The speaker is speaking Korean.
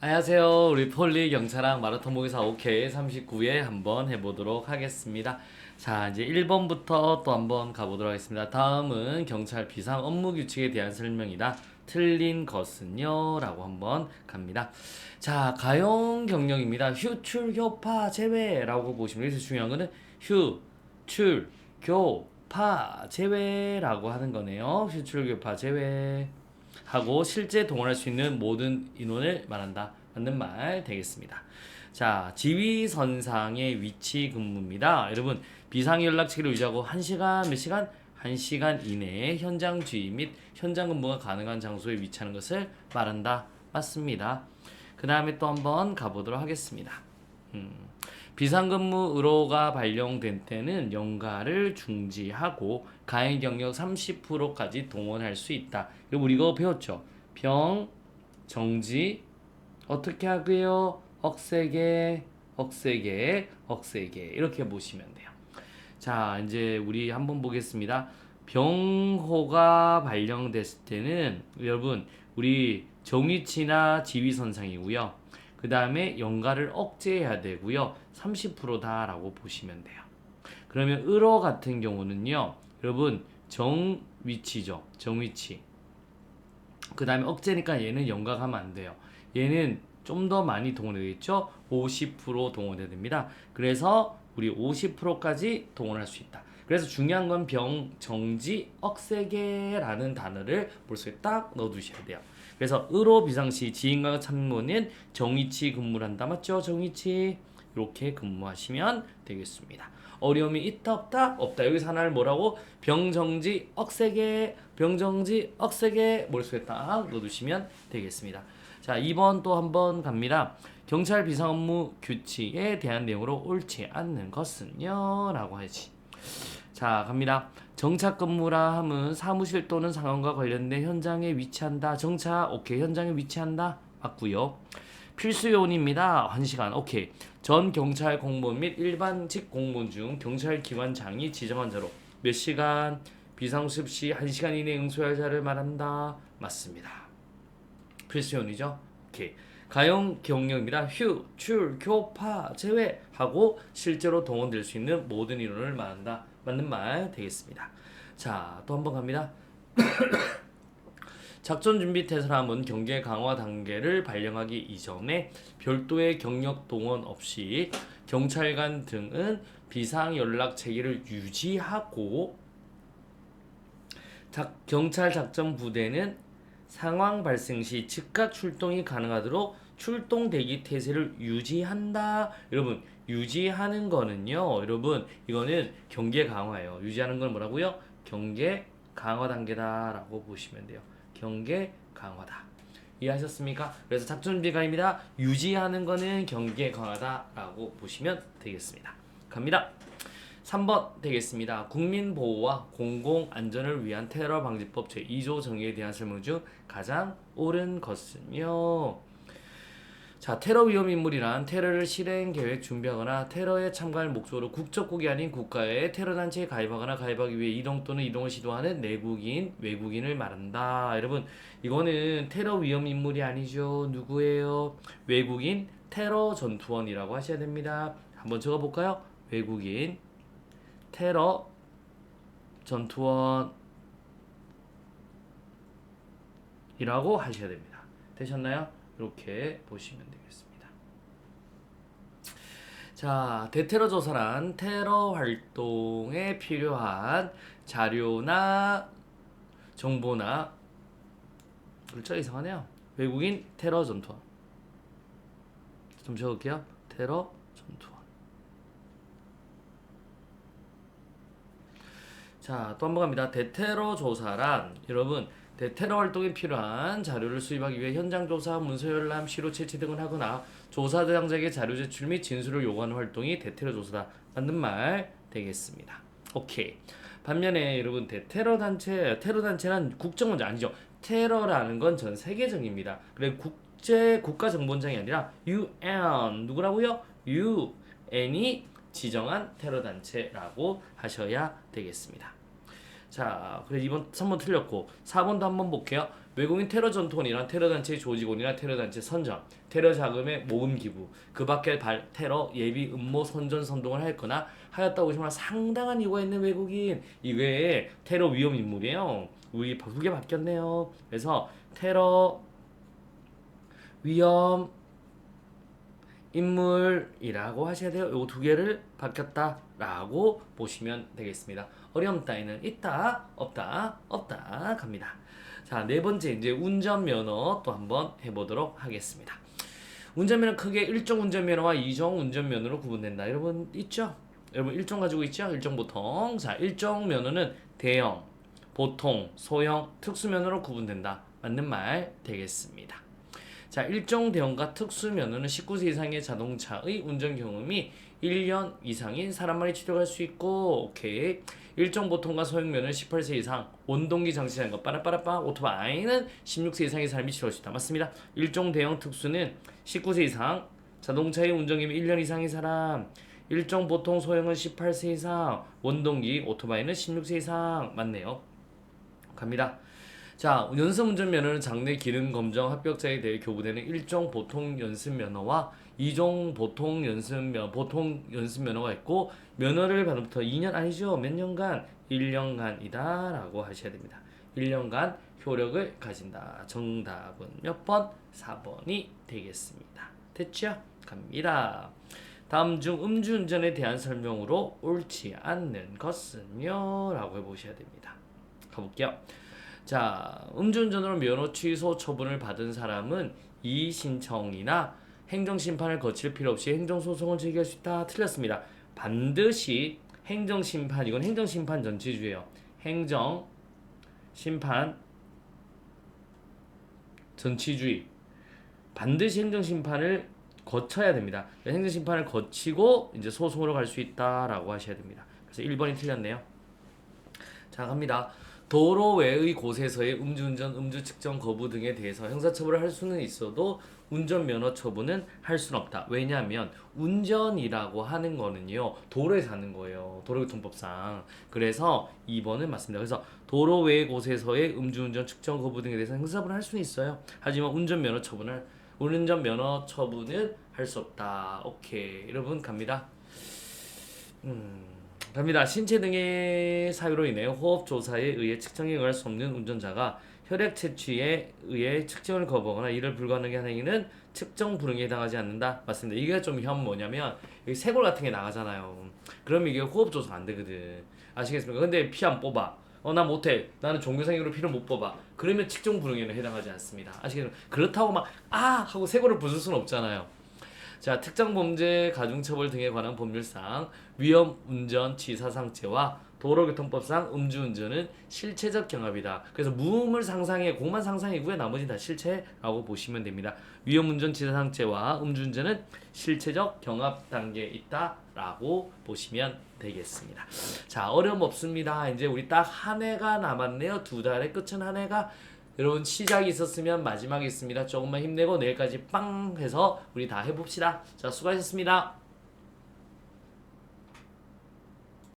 안녕하세요. 우리 폴리 경찰랑 마라톤 모의사 OK 39회 한번 해보도록 하겠습니다. 자, 이제 1번부터 또 한번 가보도록 하겠습니다. 다음은 경찰 비상 업무 규칙에 대한 설명이다. 틀린 것은요? 라고 한번 갑니다. 자, 가용 경력입니다. 휴, 출, 교파, 제외라고 보시면 여기서 중요한 거는 휴, 출, 교, 파, 제외라고 하는 거네요. 휴, 출, 교파, 제외. 하고 실제 동원할 수 있는 모든 인원을 말한다. 맞는 말 되겠습니다. 자, 지휘선상의 위치 근무입니다. 여러분, 비상연락체를 유지하고 1시간, 몇 시간? 1시간 이내에 현장 주의 및 현장 근무가 가능한 장소에 위치하는 것을 말한다. 맞습니다. 그 다음에 또 한번 가보도록 하겠습니다. 비상근무 의료가 발령된 때는 연가를 중지하고 가해 경력 30%까지 동원할 수 있다. 이거 우리 이거 배웠죠? 병, 정지, 어떻게 하고요? 억세게, 억세게, 억세게 이렇게 보시면 돼요. 자, 이제 우리 한번 보겠습니다. 병호가 발령됐을 때는 여러분 우리 정위치나 지휘선상이고요. 그 다음에 연가를 억제해야 되고요. 30%다라고 보시면 돼요. 그러면 을어 같은 경우는요. 여러분 정위치죠. 정위치. 그 다음에 억제니까 얘는 연가하면 안 돼요. 얘는 좀 더 많이 동원되겠죠? 50% 동원해야 됩니다. 그래서 우리 50%까지 동원할 수 있다. 그래서 중요한 건 병, 정지, 억세게라는 단어를 머릿속에 딱 넣어두셔야 돼요. 그래서 의료 비상시 지인과 참모는 정위치 근무를 한다. 맞죠? 정위치 이렇게 근무하시면 되겠습니다. 어려움이 있다 없다? 없다. 여기서 하나를 뭐라고? 병정지 억세게 병정지 억세게 머릿속에 딱 넣어두시면 되겠습니다. 자, 2번 또 한번 갑니다. 경찰 비상업무 규칙에 대한 내용으로 옳지 않는 것은요? 라고 하지. 자, 갑니다. 정착 근무라 함은 사무실 또는 상황과 관련된 현장에 위치한다. 정착, 오케이. 현장에 위치한다. 맞고요. 필수 요원입니다. 1시간, 오케이. 전 경찰 공무원 및 일반직 공무원 중 경찰 기관장이 지정한 자로 몇 시간 비상수습 시 1시간 이내 응수할 자를 말한다. 맞습니다. 필수 요원이죠. 오케이. 가용 경력입니다. 휴, 출, 교파, 제외하고 실제로 동원될 수 있는 모든 인원을 말한다. 맞는 말 되겠습니다. 자, 또 한번 갑니다. 작전 준비 태세함은 경계 강화 단계를 발령하기 이전에 별도의 경력 동원 없이 경찰관 등은 비상 연락 체계를 유지하고 경찰 작전 부대는 상황 발생 시 즉각 출동이 가능하도록 출동 대기 태세를 유지한다. 여러분, 유지하는 거는요. 여러분, 이거는 경계 강화예요. 유지하는 건 뭐라고요? 경계 강화 단계다라고 보시면 돼요. 경계 강화다. 이해하셨습니까? 그래서 작전 준비가입니다. 유지하는 거는 경계 강화다라고 보시면 되겠습니다. 갑니다. 3번 되겠습니다. 국민보호와 공공안전을 위한 테러 방지법 제2조 정의에 대한 설명 중 가장 옳은 것은요. 자, 테러 위험 인물이란 테러를 실행 계획 준비하거나 테러에 참가할 목적으로 국적국이 아닌 국가의 테러 단체에 가입하거나 가입하기 위해 이동 또는 이동을 시도하는 내국인, 외국인을 말한다. 여러분, 이거는 테러 위험 인물이 아니죠. 누구예요? 외국인 테러 전투원이라고 하셔야 됩니다. 한번 적어 볼까요? 외국인 테러 전투원이라고 하셔야 됩니다. 되셨나요? 이렇게 보시면 되겠습니다. 자, 대테러 조사란 테러 활동에 필요한 자료나 정보나 글자 이상하네요. 외국인 테러 전투원. 좀 적을게요. 테러 전투원. 자, 또 한 번 갑니다. 대테러 조사란 여러분 대테러 활동에 필요한 자료를 수집하기 위해 현장 조사, 문서 열람, 시로 채취 등을 하거나 조사 대상자에게 자료 제출 및 진술을 요구하는 활동이 대테러 조사다. 맞는 말 되겠습니다. 오케이. 반면에 여러분 대테러 단체, 테러 단체는 국정원장 아니죠. 테러라는 건 전 세계적입니다. 그래 국가정보원장이 아니라 UN 누구라고요? UN이 지정한 테러 단체라고 하셔야 되겠습니다. 자, 그래 2번, 3번 틀렸고 4번도 한번 볼게요. 외국인 테러 전투원이란 테러 단체의 조직원이나 테러 단체 선정, 테러 자금의 모금 기부, 그 밖에 테러 예비 음모 선전 선동을 했거나 하였다고 보시면 상당한 이유가 있는 외국인 이외에 테러 위험 인물이에요. 우리 그게 바뀌었네요. 그래서 테러 위험 인물이라고 하셔야 돼요. 요 두 개를 바뀌었다라고 보시면 되겠습니다. 어려움 따위는 있다, 없다, 없다 갑니다. 자, 네 번째 이제 운전면허 또 한번 해보도록 하겠습니다. 운전면허 크게 1종 운전면허와 2종 운전면허로 구분된다. 여러분 있죠? 여러분 1종 가지고 있죠? 1종 보통. 자, 1종 면허는 대형, 보통, 소형, 특수면허로 구분된다. 맞는 말 되겠습니다. 자, 1종 대형과 특수면허는 19세 이상의 자동차의 운전 경험이 1년 이상인 사람만이 취득할 수 있고, 오케이. 1종 보통과 소형면허는 18세 이상, 원동기 장치라는 것, 빠라빠라빠, 오토바이는 16세 이상의 사람이 취득할 수 있다. 맞습니다. 1종 대형 특수는 19세 이상, 자동차의 운전 경험이 1년 이상인 사람, 1종 보통 소형은 18세 이상, 원동기, 오토바이는 16세 이상. 맞네요. 갑니다. 자, 연습운전면허는 장내 기능 검정 합격자에 대해 교부되는 1종 보통 연습면허와 2종 보통 연습면허가 있고, 면허를 받은부터 2년 아니죠. 몇 년간? 1년간이다 라고 하셔야 됩니다. 1년간 효력을 가진다. 정답은 몇 번? 4번이 되겠습니다. 됐죠? 갑니다. 다음 중 음주운전에 대한 설명으로 옳지 않는 것은요? 라고 해보셔야 됩니다. 가볼게요. 자, 음주운전으로 면허 취소 처분을 받은 사람은 이의신청이나 행정심판을 거칠 필요 없이 행정소송을 제기할 수 있다. 틀렸습니다. 반드시 행정심판, 이건 행정심판 전치주예요. 행정심판 전치주의. 반드시 행정심판을 거쳐야 됩니다. 행정심판을 거치고 이제 소송으로 갈 수 있다라고 하셔야 됩니다. 그래서 1번이 틀렸네요. 자, 갑니다. 도로 외의 곳에서의 음주운전, 음주 측정 거부 등에 대해서 형사처벌을 할 수는 있어도 운전면허 처분은 할 수는 없다. 왜냐하면 운전이라고 하는 거는요, 도로에서 하는 거예요. 도로교통법상. 그래서 2번은 맞습니다. 그래서 도로 외의 곳에서의 음주운전 측정 거부 등에 대해서 형사처벌을 할 수는 있어요. 하지만 운전면허 처분은 할 수 없다. 오케이. 여러분 갑니다. 갑니다. 신체 등의 사유로 인해 호흡 조사에 의해 측정에 응할 수 없는 운전자가 혈액 채취에 의해 측정을 거부하거나 이를 불가능하게 하는 행위는 측정 불응에 해당하지 않는다. 맞습니다. 이게 좀 뭐냐면 여기 쇄골 같은 게 나가잖아요. 그럼 이게 호흡 조사 안 되거든. 아시겠습니까? 근데 피 안 뽑아. 나 못해. 나는 종교상 이유로 피를 못 뽑아. 그러면 측정 불응에는 해당하지 않습니다. 아시겠습니까? 그렇다고 막 하고 쇄골을 부술 수는 없잖아요. 자, 특정범죄, 가중처벌 등에 관한 법률상 위험운전치사상죄와 도로교통법상 음주운전은 실체적 경합이다. 그래서 무음을 상상해, 공만 상상이고요. 나머지 다 실체라고 보시면 됩니다. 위험운전치사상죄와 음주운전은 실체적 경합 단계에 있다라고 보시면 되겠습니다. 자, 어려움 없습니다. 이제 우리 딱 한 해가 남았네요. 두 달의 끝은 한 해가. 여러분 시작이 있었으면 마지막이 있습니다. 조금만 힘내고 내일까지 빵 해서 우리 다 해봅시다. 자, 수고하셨습니다.